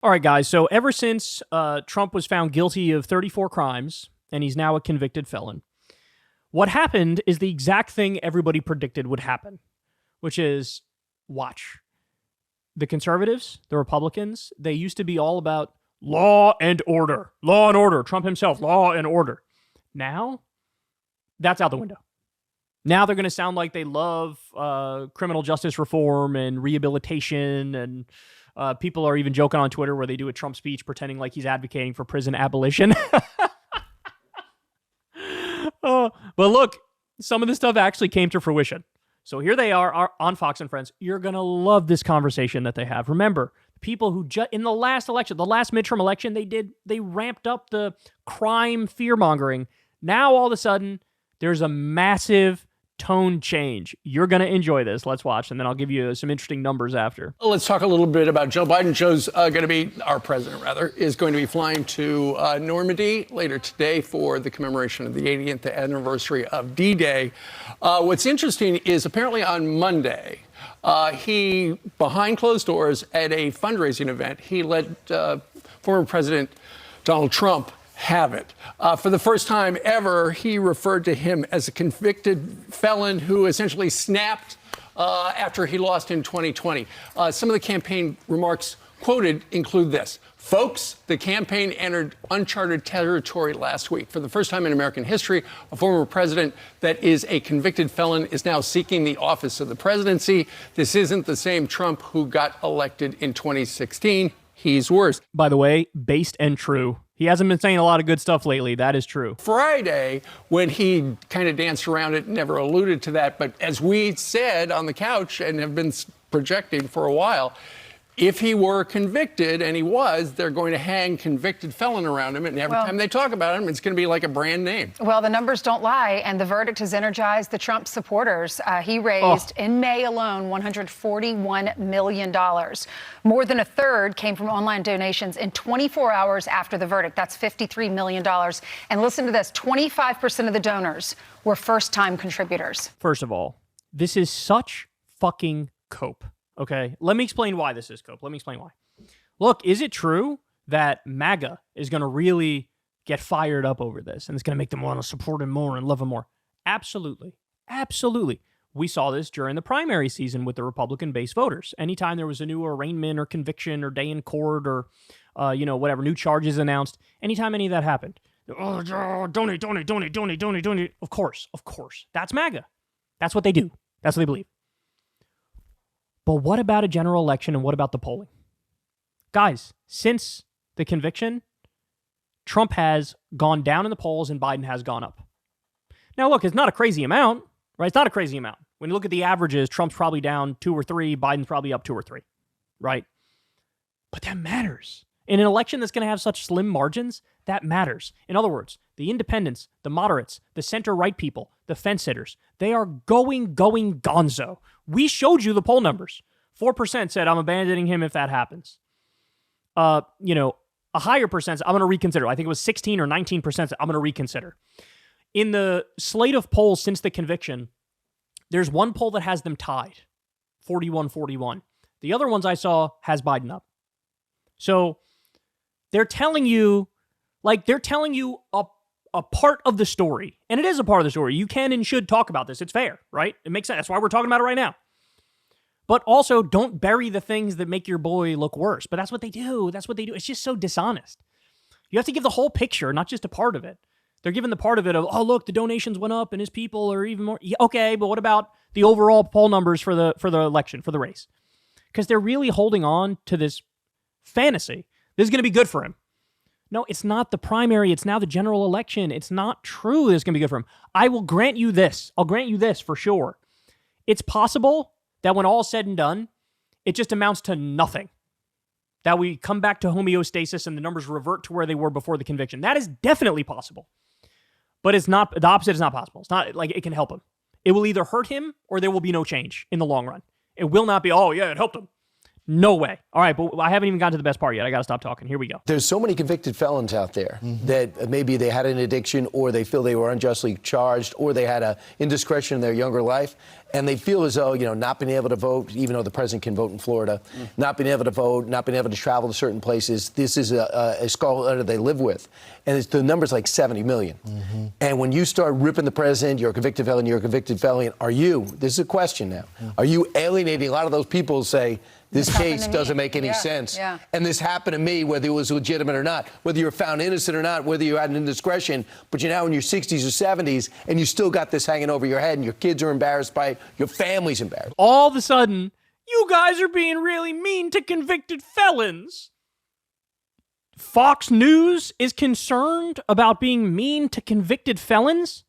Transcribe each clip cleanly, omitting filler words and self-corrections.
All right, guys. So ever since Trump was found guilty of 34 crimes, and he's now a convicted felon, what happened is the exact thing everybody predicted would happen, which is, watch. The conservatives, the Republicans, they used to be all about law and order. Law and order. Trump himself, law and order. Now, that's out the window. Now they're going to sound like they love criminal justice reform and rehabilitation, and people are even joking on Twitter where they do a Trump speech pretending like he's advocating for prison abolition. But look, some of this stuff actually came to fruition. So here they are on Fox and Friends. You're going to love this conversation that they have. Remember, people who in the last election, the last midterm election, they ramped up the crime fear-mongering. Now, all of a sudden, there's a massive tone change. You're going to enjoy this. Let's watch, and then I'll give you some interesting numbers after. Let's talk a little bit about Joe Biden. Our president, is going to be flying to Normandy later today for the commemoration of the 80th anniversary of D-Day. What's interesting is apparently on Monday, he, behind closed doors at a fundraising event, he let former President Donald Trump have it. For the first time ever, he referred to him as a convicted felon who essentially snapped after he lost in 2020. Some of the campaign remarks quoted include this. Folks, the campaign entered uncharted territory last week. For the first time in American history, a former president that is a convicted felon is now seeking the office of the presidency. This isn't the same Trump who got elected in 2016. He's worse. By the way, based and true. He hasn't been saying a lot of good stuff lately. That is true. Friday, when he kind of danced around it, never alluded to that. But as we said on the couch and have been projecting for a while, if he were convicted, and he was, they're going to hang convicted felon around him. And every time they talk about him, it's going to be like a brand name. Well, the numbers don't lie, and the verdict has energized the Trump supporters. He raised, in May alone, $141 million. More than a third came from online donations in 24 hours after the verdict. That's $53 million. And listen to this, 25% of the donors were first-time contributors. First of all, this is such fucking cope. Okay, let me explain why this is cope. Let me explain why. Look, is it true that MAGA is going to really get fired up over this and it's going to make them want to support him more and love him more? Absolutely. Absolutely. We saw this during the primary season with the Republican-based voters. Anytime there was a new arraignment or conviction or day in court or, whatever, new charges announced, anytime any of that happened, donate. Of course. That's MAGA. That's what they do. That's what they believe. But what about a general election and what about the polling? Guys, since the conviction, Trump has gone down in the polls and Biden has gone up. Now, look, it's not a crazy amount, right? It's not a crazy amount. When you look at the averages, Trump's probably down 2 or 3, Biden's probably up 2 or 3, right? But that matters. In an election that's going to have such slim margins, that matters. In other words, the independents, the moderates, the center-right people, the fence-sitters, they are going gonzo. We showed you the poll numbers. 4% said, I'm abandoning him if that happens. A higher percent, I'm going to reconsider. I think it was 16 or 19% said, I'm going to reconsider. In the slate of polls since the conviction, there's one poll that has them tied, 41-41. The other ones I saw has Biden up. So they're telling you a part of the story. And it is a part of the story. You can and should talk about this. It's fair, right? It makes sense. That's why we're talking about it right now. But also, don't bury the things that make your boy look worse. But that's what they do. It's just so dishonest. You have to give the whole picture, not just a part of it. They're giving the part of it of, oh, look, the donations went up and his people are even more. Yeah, okay, but what about the overall poll numbers for the election, for the race? Because they're really holding on to this fantasy. This is going to be good for him. No, it's not the primary. It's now the general election. It's not true that it's going to be good for him. I will grant you this. I'll grant you this for sure. It's possible that when all is said and done, it just amounts to nothing. That we come back to homeostasis and the numbers revert to where they were before the conviction. That is definitely possible. But it's not, the opposite is not possible. It's not like it can help him. It will either hurt him or there will be no change in the long run. It will not be, oh yeah, it helped him. No way. All right, but I haven't even gotten to the best part yet. I got to stop talking. Here we go. There's so many convicted felons out there that maybe they had an addiction, or they feel they were unjustly charged, or they had a indiscretion in their younger life, and they feel as though, not being able to vote, even though the president can vote in Florida, not being able to vote, not being able to travel to certain places, this is a skull they live with. And the number's like 70 million. And when you start ripping the president, you're a convicted felon, this is a question now, are you alienating a lot of those people who say, this case doesn't make any sense. Yeah. And this happened to me, whether it was legitimate or not, whether you were found innocent or not, whether you had an indiscretion, but you're now in your 60s or 70s, and you still got this hanging over your head, and your kids are embarrassed by it, your family's embarrassed. All of a sudden, you guys are being really mean to convicted felons. Fox News is concerned about being mean to convicted felons?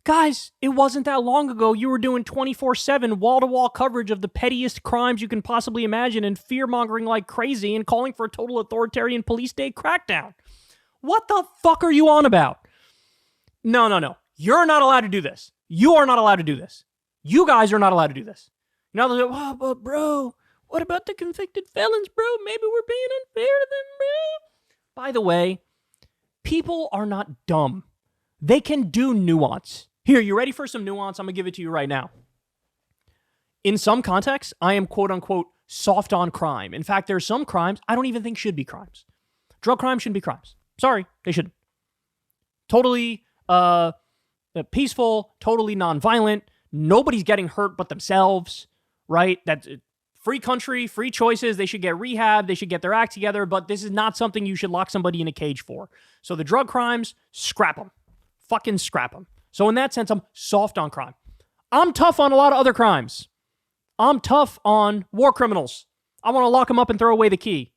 Guys, it wasn't that long ago you were doing 24/7 wall-to-wall coverage of the pettiest crimes you can possibly imagine and fear-mongering like crazy and calling for a total authoritarian police state crackdown. What the fuck are you on about? No. You're not allowed to do this. You are not allowed to do this. You guys are not allowed to do this. Now they're like, oh, but bro, what about the convicted felons, bro? Maybe we're being unfair to them, bro. By the way, people are not dumb. They can do nuance. Here, you ready for some nuance? I'm going to give it to you right now. In some contexts, I am quote-unquote soft on crime. In fact, there are some crimes I don't even think should be crimes. Drug crimes shouldn't be crimes. Sorry, they shouldn't. Totally peaceful, totally nonviolent. Nobody's getting hurt but themselves, right? That's free country, free choices. They should get rehab. They should get their act together, but this is not something you should lock somebody in a cage for. So the drug crimes, scrap them. Fucking scrap them. So in that sense, I'm soft on crime. I'm tough on a lot of other crimes. I'm tough on war criminals. I want to lock them up and throw away the key.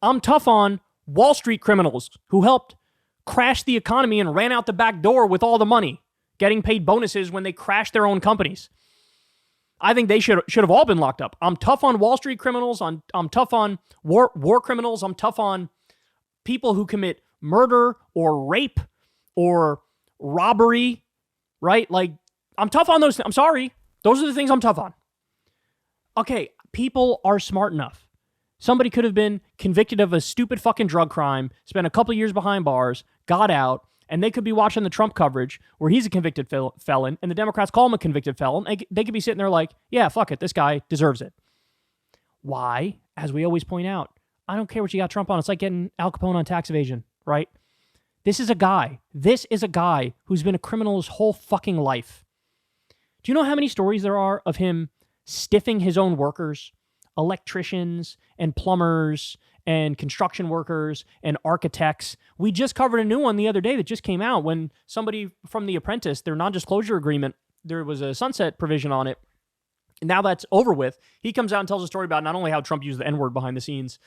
I'm tough on Wall Street criminals who helped crash the economy and ran out the back door with all the money, getting paid bonuses when they crashed their own companies. I think they should have all been locked up. I'm tough on Wall Street criminals. I'm tough on war criminals. I'm tough on people who commit murder or rape or robbery, right? Like, I'm tough on those. I'm sorry. Those are the things I'm tough on. Okay, people are smart enough. Somebody could have been convicted of a stupid fucking drug crime, spent a couple years behind bars, got out, and they could be watching the Trump coverage where he's a convicted felon, and the Democrats call him a convicted felon. They could be sitting there like, yeah, fuck it, this guy deserves it. Why? As we always point out, I don't care what you got Trump on. It's like getting Al Capone on tax evasion, right? This is a guy who's been a criminal his whole fucking life. Do you know how many stories there are of him stiffing his own workers, electricians and plumbers and construction workers and architects? We just covered a new one the other day that just came out when somebody from The Apprentice, their non-disclosure agreement, there was a sunset provision on it. Now that's over with. He comes out and tells a story about not only how Trump used the N-word behind the scenes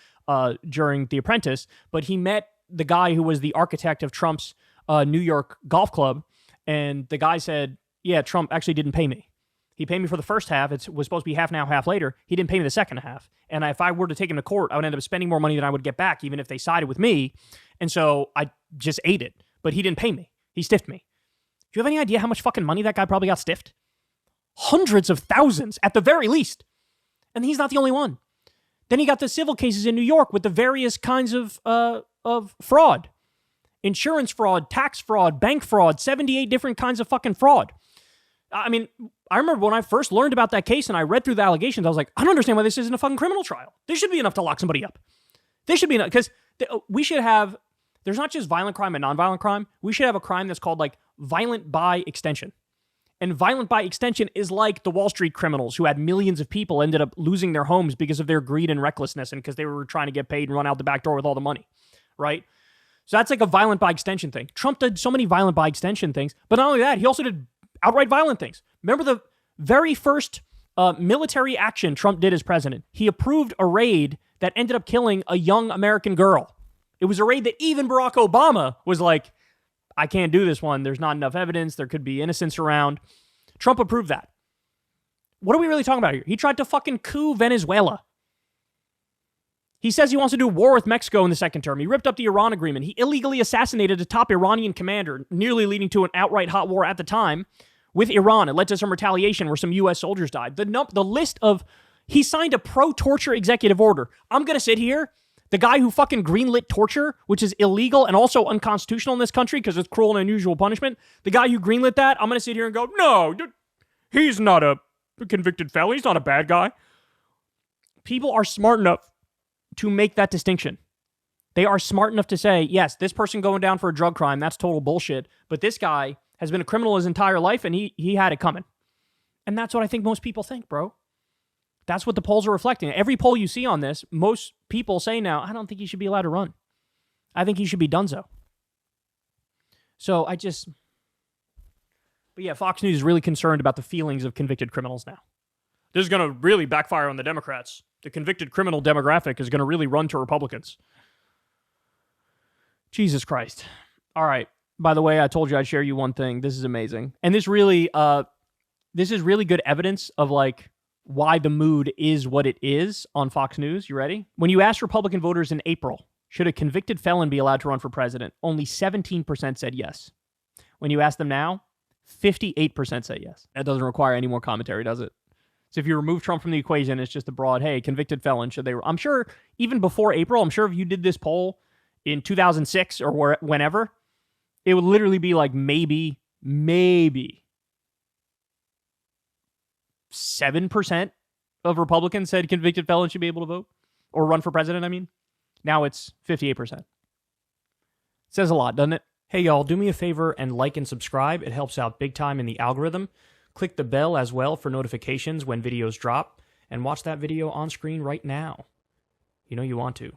during The Apprentice, but he met the guy who was the architect of Trump's New York golf club, and the guy said, yeah, Trump actually didn't pay me. He paid me for the first half. It was supposed to be half now, half later. He didn't pay me the second half. And if I were to take him to court, I would end up spending more money than I would get back, even if they sided with me. And so I just ate it. But he didn't pay me. He stiffed me. Do you have any idea how much fucking money that guy probably got stiffed? Hundreds of thousands, at the very least. And he's not the only one. Then he got the civil cases in New York with the various kinds of fraud. Insurance fraud, tax fraud, bank fraud, 78 different kinds of fucking fraud. I mean, I remember when I first learned about that case and I read through the allegations, I was like, I don't understand why this isn't a fucking criminal trial. This should be enough to lock somebody up. This should be enough, because we should have, there's not just violent crime and nonviolent crime. We should have a crime that's called like violent by extension. And violent by extension is like the Wall Street criminals who had millions of people ended up losing their homes because of their greed and recklessness and because they were trying to get paid and run out the back door with all the money, right? So that's like a violent by extension thing. Trump did so many violent by extension things, but not only that, he also did outright violent things. Remember the very first military action Trump did as president? He approved a raid that ended up killing a young American girl. It was a raid that even Barack Obama was like, I can't do this one. There's not enough evidence. There could be innocents around. Trump approved that. What are we really talking about here? He tried to fucking coup Venezuela. He says he wants to do war with Mexico in the second term. He ripped up the Iran agreement. He illegally assassinated a top Iranian commander, nearly leading to an outright hot war at the time with Iran. It led to some retaliation where some U.S. soldiers died. The list of He signed a pro-torture executive order. I'm going to sit here, the guy who fucking greenlit torture, which is illegal and also unconstitutional in this country because it's cruel and unusual punishment. The guy who greenlit that, I'm going to sit here and go, no, he's not a convicted felon. He's not a bad guy. People are smart enough to make that distinction. They are smart enough to say, yes, this person going down for a drug crime, that's total bullshit. But this guy has been a criminal his entire life, and he had it coming. And that's what I think most people think, bro. That's what the polls are reflecting. Every poll you see on this, most people say now, I don't think he should be allowed to run. I think he should be donezo. So but yeah, Fox News is really concerned about the feelings of convicted criminals now. This is going to really backfire on the Democrats. The convicted criminal demographic is going to really run to Republicans. Jesus Christ. All right. By the way, I told you I'd share you one thing. This is amazing. And this is really good evidence of like why the mood is what it is on Fox News. You ready? When you asked Republican voters in April, should a convicted felon be allowed to run for president? Only 17% said yes. When you ask them now, 58% say yes. That doesn't require any more commentary, does it? So if you remove Trump from the equation, it's just a broad, hey, convicted felon, should they? I'm sure even before April, I'm sure if you did this poll in 2006 or whenever, it would literally be like maybe 7% of Republicans said convicted felons should be able to vote or run for president, I mean. Now it's 58%. Says a lot, doesn't it? Hey, y'all, do me a favor and like and subscribe. It helps out big time in the algorithm. Click the bell as well for notifications when videos drop, and watch that video on screen right now. You know you want to.